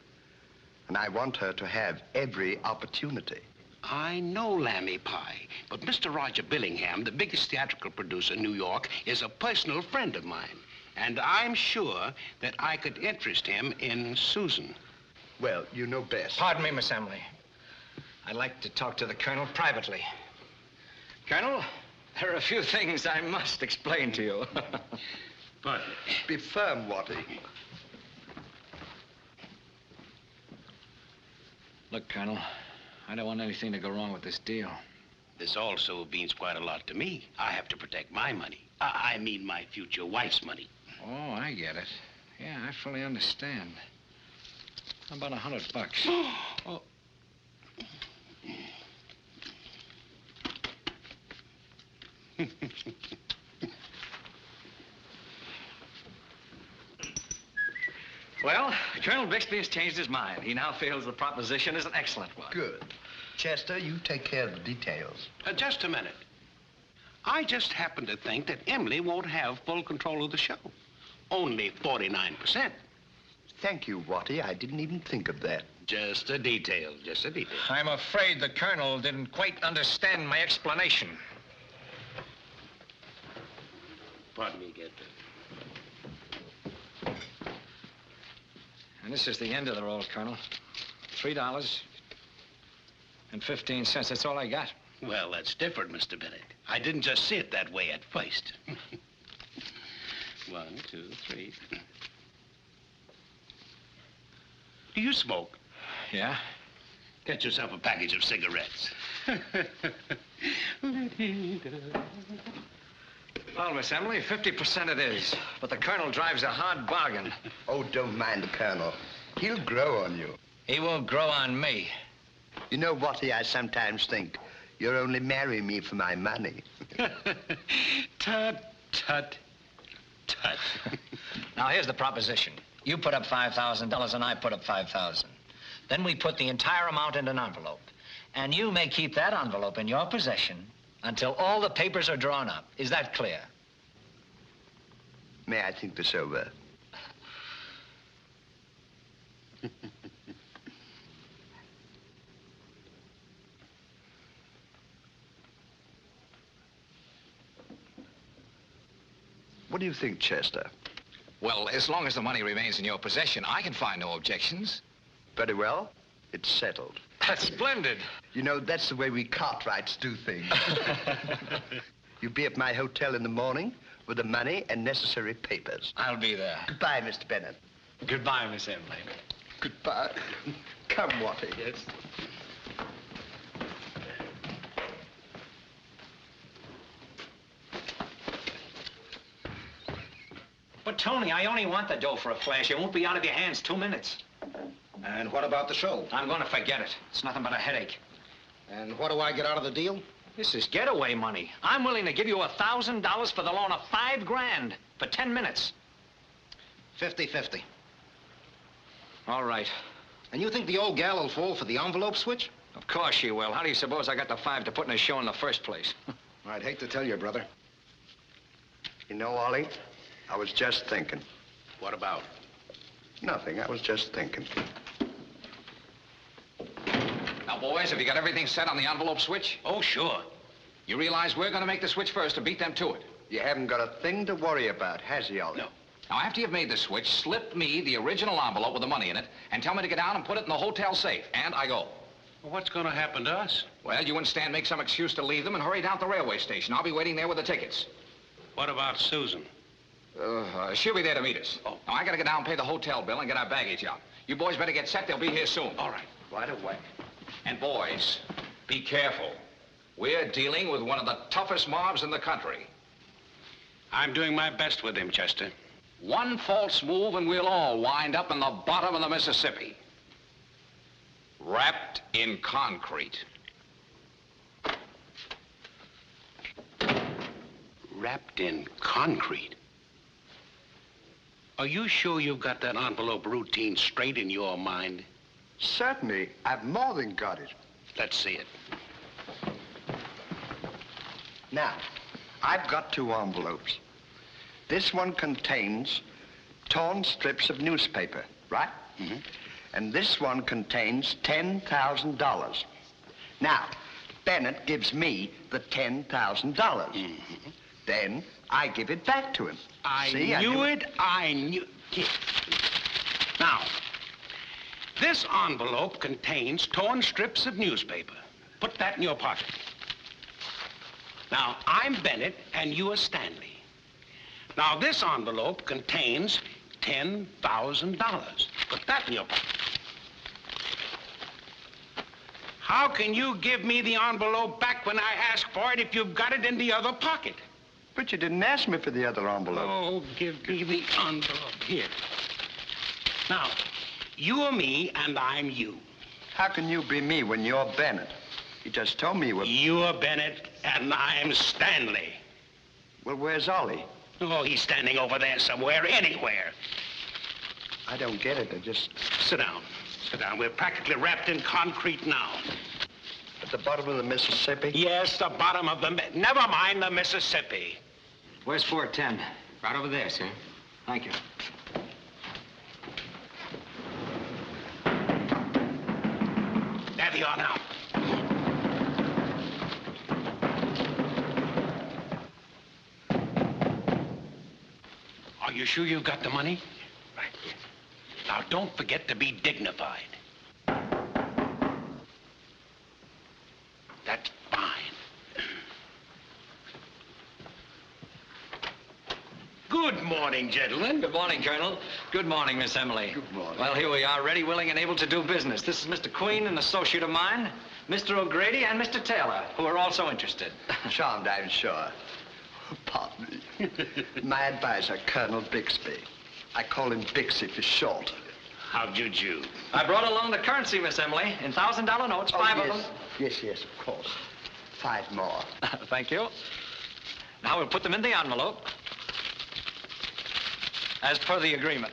And I want her to have every opportunity. I know, Lammy Pie, but Mr. Roger Billingham, the biggest theatrical producer in New York, is a personal friend of mine. And I'm sure that I could interest him in Susan. Well, you know best. Pardon me, Miss Emily. I'd like to talk to the Colonel privately. Colonel, there are a few things I must explain to you. But be firm, Watty. Look, Colonel, I don't want anything to go wrong with this deal. This also means quite a lot to me. I have to protect my money. I mean my future wife's money. Oh, I get it. Yeah, I fully understand. About $100. Oh. Well, Colonel Bixby has changed his mind. He now feels the proposition is an excellent one. Good. Chester, you take care of the details. Just a minute. I just happen to think that Emily won't have full control of the show. Only 49%. Thank you, Watty. I didn't even think of that. Just a detail, just a detail. I'm afraid the Colonel didn't quite understand my explanation. Pardon me, get And this is the end of the roll, Colonel. $3.15. That's all I got. Well, that's different, Mr. Bennett. I didn't just see it that way at first. 1, 2, 3. Do you smoke? Yeah? Get yourself a package of cigarettes. Well, Miss Emily, 50% it is. But the Colonel drives a hard bargain. Oh, don't mind the Colonel. He'll grow on you. He won't grow on me. You know, Watty, I sometimes think you're only marrying me for my money. Tut, tut, tut. Now, here's the proposition. You put up $5,000 and I put up $5,000. Then we put the entire amount in an envelope. And you may keep that envelope in your possession until all the papers are drawn up. Is that clear? May I think this over? What do you think, Chester? Well, as long as the money remains in your possession, I can find no objections. Very well. It's settled. That's splendid. You know, that's the way we Cartwrights do things. You'll be at my hotel in the morning with the money and necessary papers. I'll be there. Goodbye, Mr. Bennett. Goodbye, Miss Emily. Goodbye. Come, Watty. Yes. But, Tony, I only want the dough for a flash. It won't be out of your hands 2 minutes. And what about the show? I'm going to forget it. It's nothing but a headache. And what do I get out of the deal? This is getaway money. I'm willing to give you $1,000 for the loan of $5 grand for 10 minutes. 50-50. All right. And you think the old gal will fall for the envelope switch? Of course she will. How do you suppose I got the $5 to put in a show in the first place? I'd hate to tell you, brother. You know, Ollie, I was just thinking. What about? Nothing. I was just thinking. Now, boys, have you got everything set on the envelope switch? Oh, sure. You realize we're going to make the switch first to beat them to it. You haven't got a thing to worry about, has he, Ollie? No. Now, after you've made the switch, slip me the original envelope with the money in it and tell me to get down and put it in the hotel safe. And I go. Well, what's going to happen to us? Well, you and Stan make some excuse to leave them and hurry down to the railway station. I'll be waiting there with the tickets. What about Susan? She'll be there to meet us. Oh. Now, I got to get down and pay the hotel bill and get our baggage out. You boys better get set. They'll be here soon. All right. Right away. And boys, be careful. We're dealing with one of the toughest mobs in the country. I'm doing my best with him, Chester. One false move and we'll all wind up in the bottom of the Mississippi. Wrapped in concrete. Wrapped in concrete? Are you sure you've got that envelope routine straight in your mind? Certainly. I've more than got it. Let's see it. Now, I've got 2 envelopes. This one contains torn strips of newspaper, right? Mm-hmm. And this one contains $10,000. Now, Bennett gives me the $10,000. Mm-hmm. Then I give it back to him. I knew it. Now, this envelope contains torn strips of newspaper. Put that in your pocket. Now, I'm Bennett, and you are Stanley. Now, this envelope contains $10,000. Put that in your pocket. How can you give me the envelope back when I ask for it if you've got it in the other pocket? But you didn't ask me for the other envelope. Oh, give me the envelope. Here. Now, You're me, and I'm you. How can you be me when you're Bennett? You just told me you were... You're Bennett, and I'm Stanley. Well, where's Ollie? Oh, he's standing over there somewhere, anywhere. I don't get it. I just... Sit down. Sit down. We're practically wrapped in concrete now. At the bottom of the Mississippi? Yes, the bottom of the... Never mind the Mississippi. Where's 410? Right over there, sir. Thank you. There they are now. Are you sure you've got the money? Right, yes. Now, don't forget to be dignified. That's fine. Good morning, gentlemen. Good morning, Colonel. Good morning, Miss Emily. Good morning. Well, here we are, ready, willing, and able to do business. This is Mr. Queen, an associate of mine, Mr. O'Grady, and Mr. Taylor, who are also interested. Charmed, I'm sure. Pardon me. My advisor, Colonel Bixby. I call him Bixie for short. How'd you do? I brought along the currency, Miss Emily, in $1,000 notes, five of them. Yes, yes, of course. 5 more. Thank you. Now we'll put them in the envelope, as per the agreement.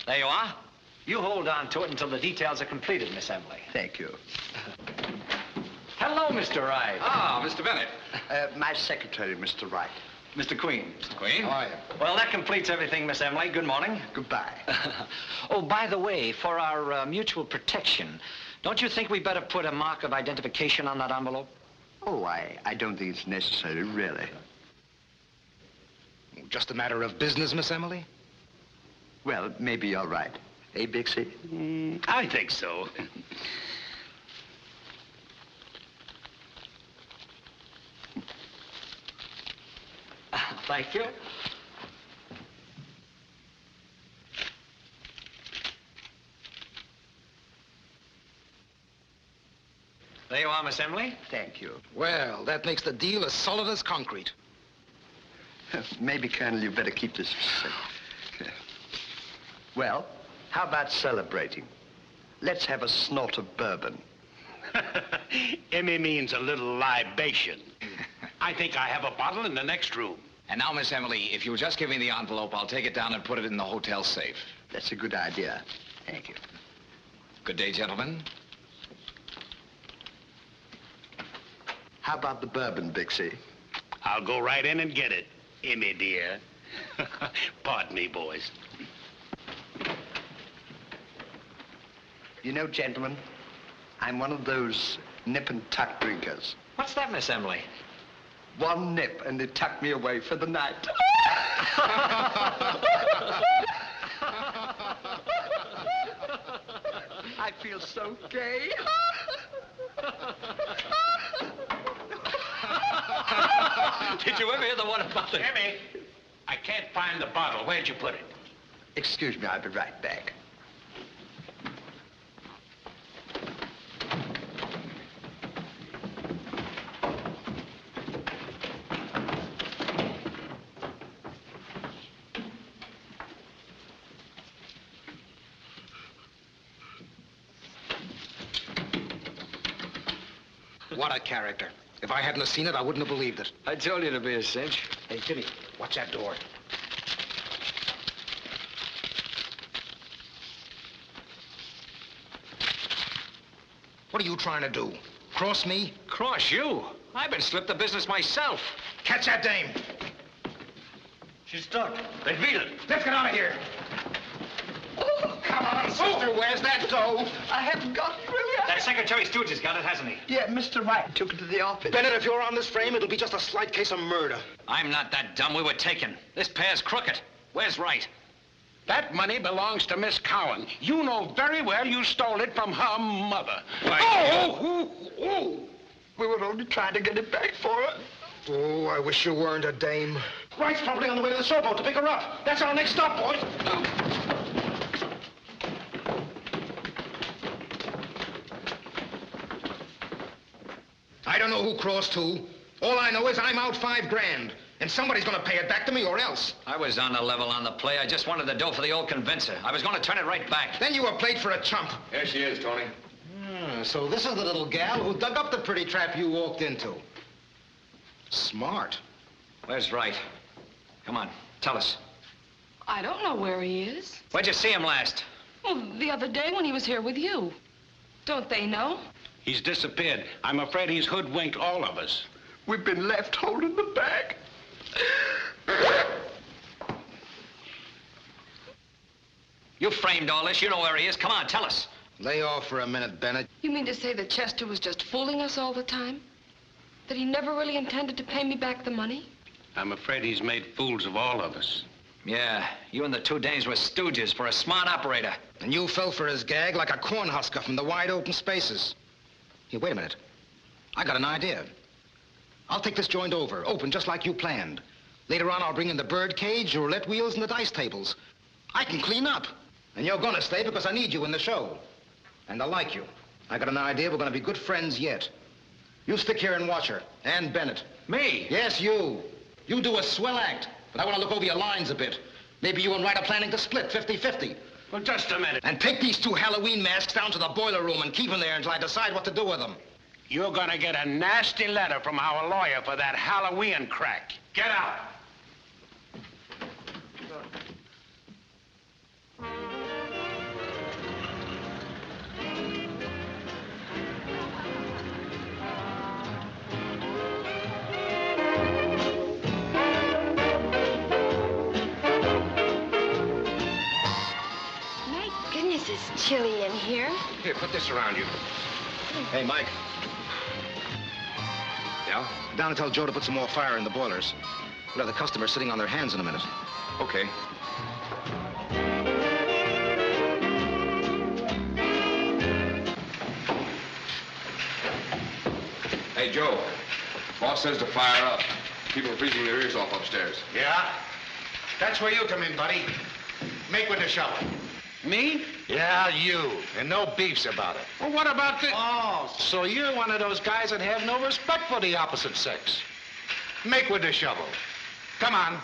There you are. You hold on to it until the details are completed, Miss Emily. Thank you. Hello, Mr. Wright. Ah, Mr. Bennett. My secretary, Mr. Wright. Mr. Queen. Mr. Queen. How are you? Well, that completes everything, Miss Emily. Good morning. Goodbye. Oh, by the way, for our mutual protection, don't you think we better put a mark of identification on that envelope? Oh, I don't think it's necessary, really. Just a matter of business, Miss Emily? Well, maybe you're right. Eh, Bixie? I think so. Thank you. There you are, Miss Emily. Thank you. Well, that makes the deal as solid as concrete. Maybe, Colonel, you better keep this safe. Well, how about celebrating? Let's have a snort of bourbon. Emmy means a little libation. I think I have a bottle in the next room. And now, Miss Emily, if you'll just give me the envelope, I'll take it down and put it in the hotel safe. That's a good idea. Thank you. Good day, gentlemen. How about the bourbon, Bixie? I'll go right in and get it, Emmy dear. Pardon me, boys. You know, gentlemen, I'm one of those nip and tuck drinkers. What's that, Miss Emily? One nip and they tuck me away for the night. I feel so gay. Did you ever hear the one about the... Emmy, I can't find the bottle. Where'd you put it? Excuse me, I'll be right back. What a character. If I hadn't have seen it, I wouldn't have believed it. I told you to be a cinch. Hey, Jimmy, watch that door. What are you trying to do? Cross me? Cross you? I've been slipped the business myself. Catch that dame. She's stuck. Then beat it. Let's get out of here. Come on, sister. Where's that dough? I haven't got it, really. That Secretary Stooge has got it, hasn't he? Yeah, Mr. Wright took it to the office. Bennett, if you're on this frame, it'll be just a slight case of murder. I'm not that dumb. We were taken. This pair's crooked. Where's Wright? That money belongs to Miss Cowan. You know very well you stole it from her mother. Oh! We were only trying to get it back for her. Oh, I wish you weren't a dame. Wright's probably on the way to the Showboat to pick her up. That's our next stop, boys. I don't know who crossed who. All I know is I'm out $5 grand. And somebody's gonna pay it back to me or else. I was on the level on the play. I just wanted the dough for the old convincer. I was going to turn it right back. Then you were played for a chump. Here she is, Tony. So this is the little gal who dug up the pretty trap you walked into. Smart. Where's Wright? Come on, tell us. I don't know where he is. Where'd you see him last? Well, the other day when he was here with you. Don't they know? He's disappeared. I'm afraid he's hoodwinked all of us. We've been left holding the bag. You framed all this. You know where he is. Come on, tell us. Lay off for a minute, Bennett. You mean to say that Chester was just fooling us all the time? That he never really intended to pay me back the money? I'm afraid he's made fools of all of us. Yeah, you and the two dames were stooges for a smart operator. And you fell for his gag like a cornhusker from the wide open spaces. Here, wait a minute. I got an idea. I'll take this joint over, open just like you planned. Later on, I'll bring in the bird cage, the roulette wheels, and the dice tables. I can clean up. And you're gonna stay because I need you in the show. And I like you. I got an idea we're gonna be good friends yet. You stick here and watch her. And Bennett. Me? Yes, you. You do a swell act. But I want to look over your lines a bit. Maybe you and Wright are planning to split 50-50. Well, just a minute. And take these two Halloween masks down to the boiler room and keep them there until I decide what to do with them. You're gonna get a nasty letter from our lawyer for that Halloween crack. Get out. It's chilly in here. Here, put this around you. Hey, Mike. Yeah? Down and tell Joe to put some more fire in the boilers. We'll have the customers sitting on their hands in a minute. Okay. Hey, Joe. Boss says to fire up. People are freezing their ears off upstairs. Yeah? That's where you come in, buddy. Make with the shovel. Me? Yeah, you. And no beefs about it. Well, what about the... Oh, so you're one of those guys that have no respect for the opposite sex. Make with the shovel. Come on.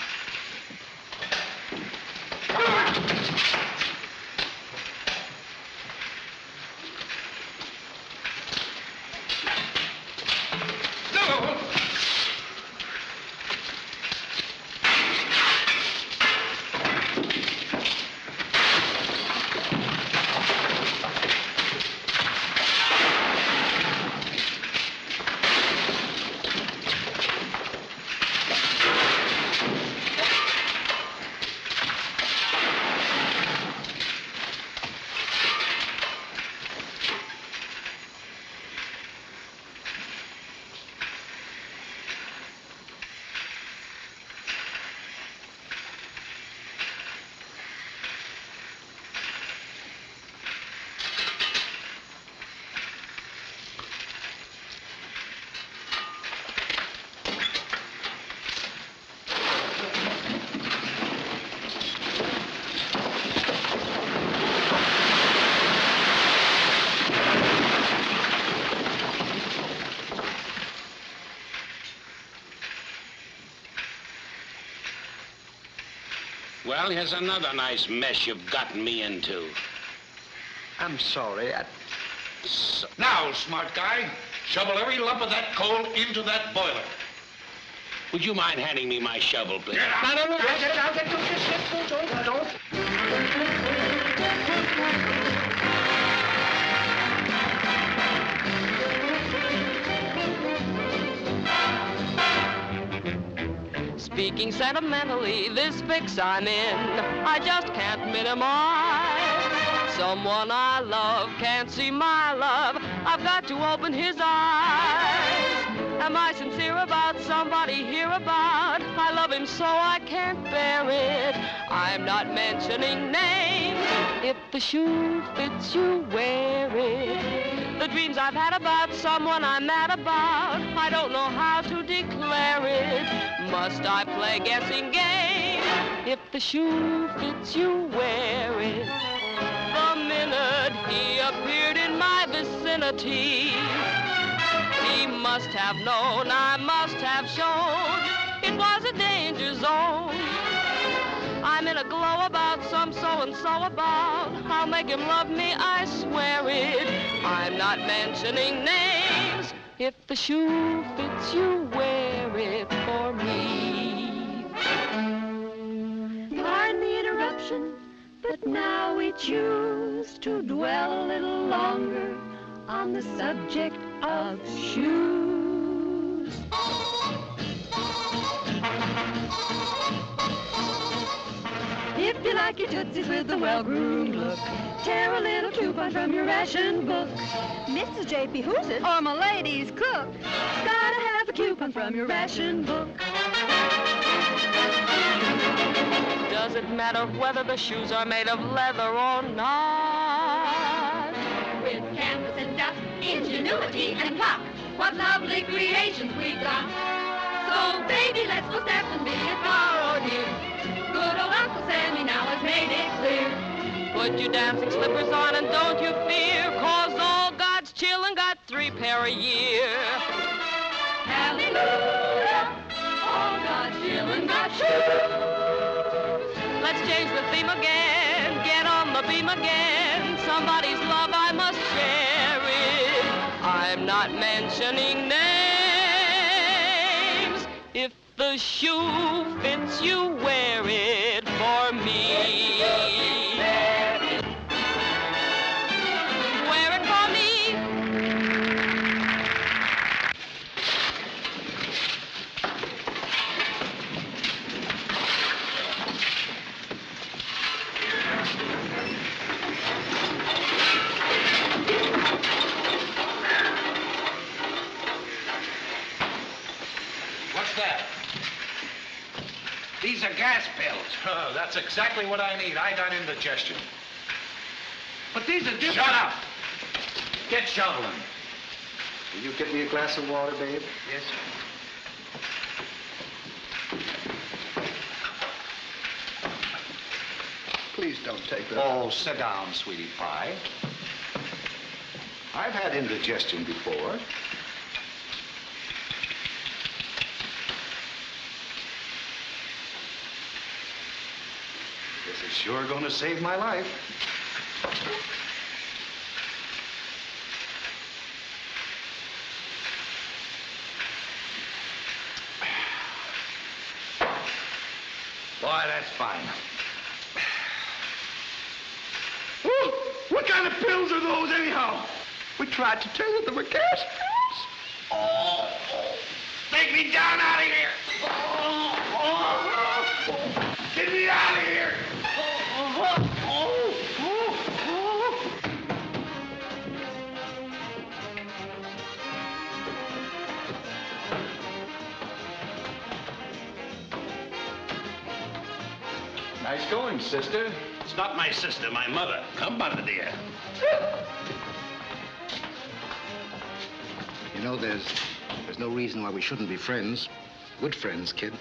Well, here's another nice mess you've gotten me into. I'm sorry. Now, smart guy, shovel every lump of that coal into that boiler. Would you mind handing me my shovel, please? Get out. No. I'll get to don't. Speaking sentimentally, this fix I'm in, I just can't minimize. Someone I love can't see my love. I've got to open his eyes. Am I sincere about somebody hereabout? I love him so I can't bear it. I'm not mentioning names. If the shoe fits you, wear it. The dreams I've had about someone I'm mad about, I don't know how to declare it. Must I play guessing game? If the shoe fits you, wear it. The minute he appeared in my vicinity, he must have known, I must have shown. It was a danger zone. I'm in a glow about some so-and-so about. I'll make him love me, I swear it. I'm not mentioning names. If the shoe fits you, wear it for me. Pardon the interruption, but now we choose to dwell a little longer on the subject of shoes. If you like your tootsies with a well-groomed look, tear a little coupon from your ration book. Mrs. J.P. Who's it? Or my lady's cook. Gotta have a coupon from your ration book. Does it matter whether the shoes are made of leather or not? With canvas and dust, ingenuity and pluck, what lovely creations we've got. So, baby, let's go step and be a car, oh dear. Good old Uncle Sammy now has made it clear. Put your dancing slippers on and don't you fear, 'cause all God's children got 3 pair a year. Hallelujah, all God's children got shoes. Let's change the theme again, get on the beam again. Somebody's love, I must share it. I'm not mentioning names. If the shoe fits you, wear it for me. Wear it for me. What's that? These are gas pills. Oh, that's exactly what I need. Iodine indigestion. But these are different. Shut up! Get shoveling. Will you get me a glass of water, babe? Yes, sir. Please don't take that. Oh, sit down, sweetie pie. I've had indigestion before. This is sure going to save my life. Boy, that's fine. Ooh, what kind of pills are those, anyhow? We tried to tell you they were gas pills. Oh, take me down out of here. Get me out of here. Nice going, sister. It's not my sister, my mother. Come, mother dear. You know, there's no reason why we shouldn't be friends. Good friends, kid.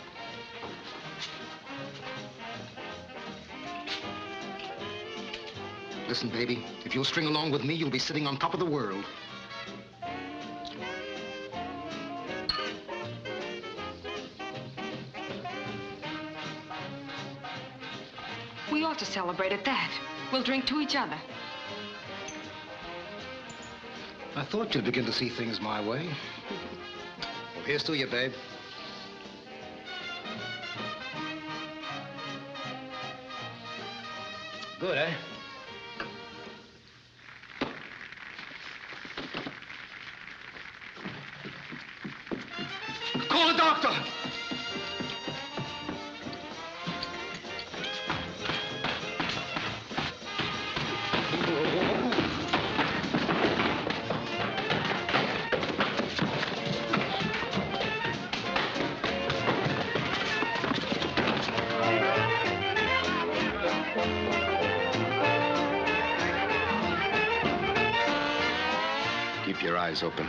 Listen, baby, if you'll string along with me, you'll be sitting on top of the world. We ought to celebrate at that. We'll drink to each other. I thought you'd begin to see things my way. Well, here's to you, babe. Good, eh? Call the doctor. Keep your eyes open.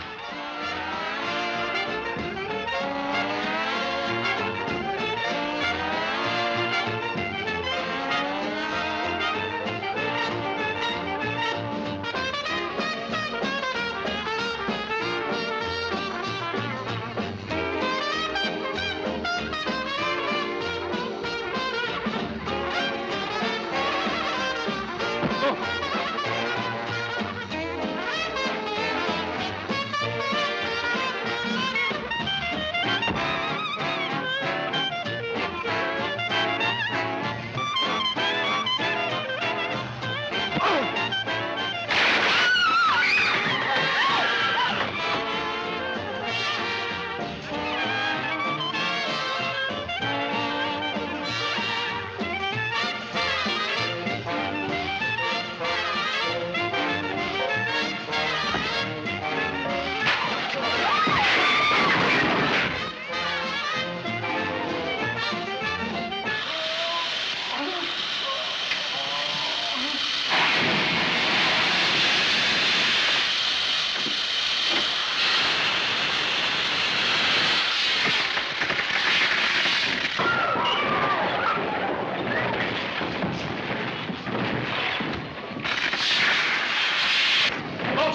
Boat's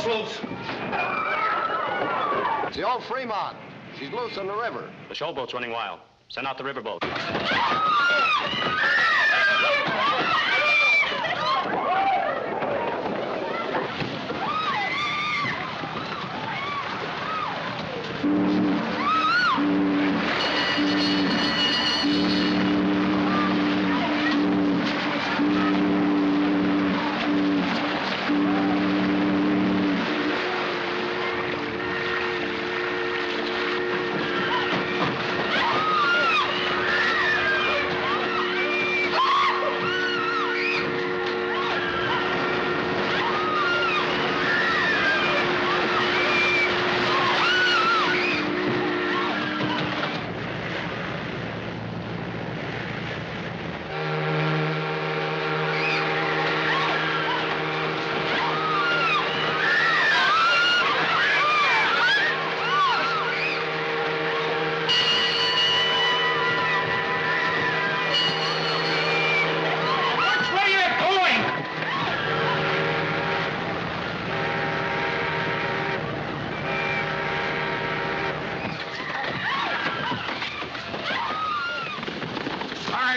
loose. It's the old Fremont. She's loose in the river. The showboat's running wild. Send out the riverboat.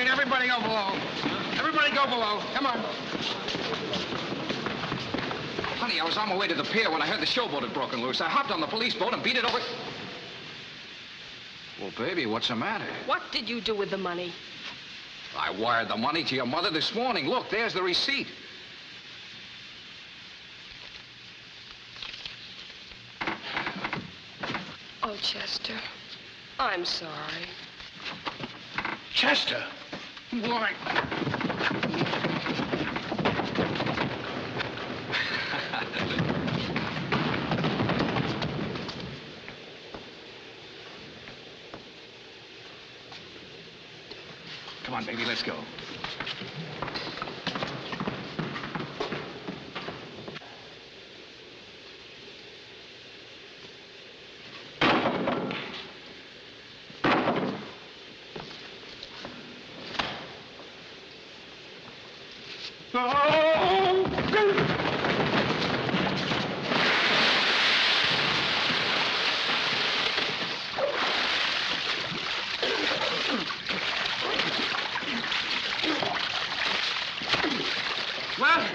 Everybody go below. Everybody go below. Come on. Honey, I was on my way to the pier when I heard the showboat had broken loose. I hopped on the police boat and beat it over. Well, baby, what's the matter? What did you do with the money? I wired the money to your mother this morning. Look, there's the receipt. Oh, Chester, I'm sorry. Chester. Why? Come on, baby, let's go. Well,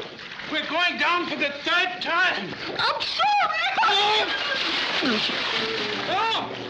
we're going down for the third time. I'm sorry. Oh!